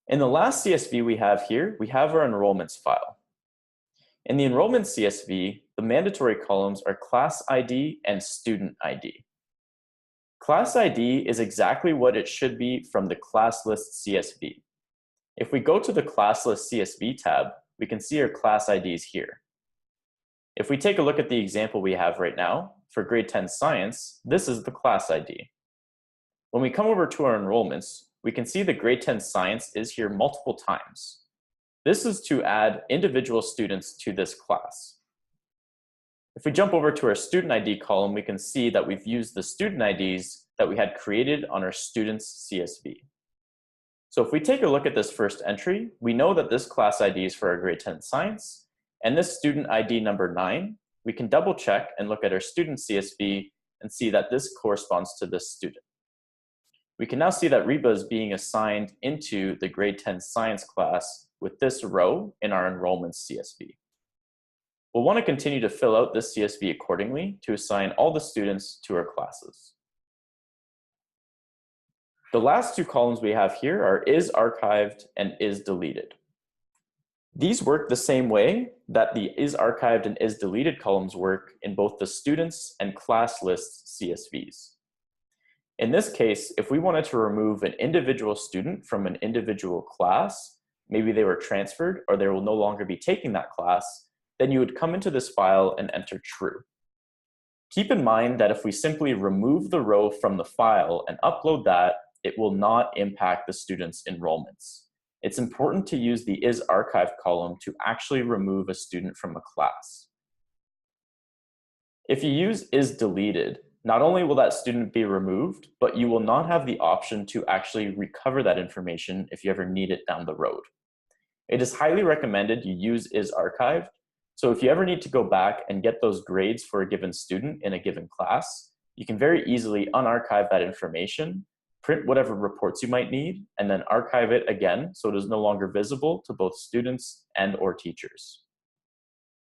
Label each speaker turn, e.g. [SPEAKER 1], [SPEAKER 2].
[SPEAKER 1] In the last CSV we have here, we have our enrollments file. In the Enrollment CSV, the mandatory columns are class ID and student ID. Class ID is exactly what it should be from the class list CSV. If we go to the class list CSV tab, we can see our class IDs here. If we take a look at the example we have right now, for grade 10 science, this is the class ID. When we come over to our enrollments, we can see that grade 10 science is here multiple times. This is to add individual students to this class. If we jump over to our student ID column, we can see that we've used the student IDs that we had created on our students CSV. So if we take a look at this first entry, we know that this class ID is for our grade 10 science, and this student ID number 9, we can double check and look at our student CSV and see that this corresponds to this student. We can now see that Reba is being assigned into the grade 10 science class with this row in our enrollment CSV. We'll want to continue to fill out this CSV accordingly to assign all the students to our classes. The last two columns we have here are is archived and is deleted. These work the same way that the is archived and is deleted columns work in both the students and class list CSVs. In this case, if we wanted to remove an individual student from an individual class, maybe they were transferred or they will no longer be taking that class, then you would come into this file and enter true. Keep in mind that if we simply remove the row from the file and upload that, it will not impact the student's enrollments. It's important to use the is archived column to actually remove a student from a class. If you use is deleted, not only will that student be removed, but you will not have the option to actually recover that information if you ever need it down the road. It is highly recommended you use is archived. So if you ever need to go back and get those grades for a given student in a given class, you can very easily unarchive that information, print whatever reports you might need, and then archive it again so it is no longer visible to both students and/or teachers.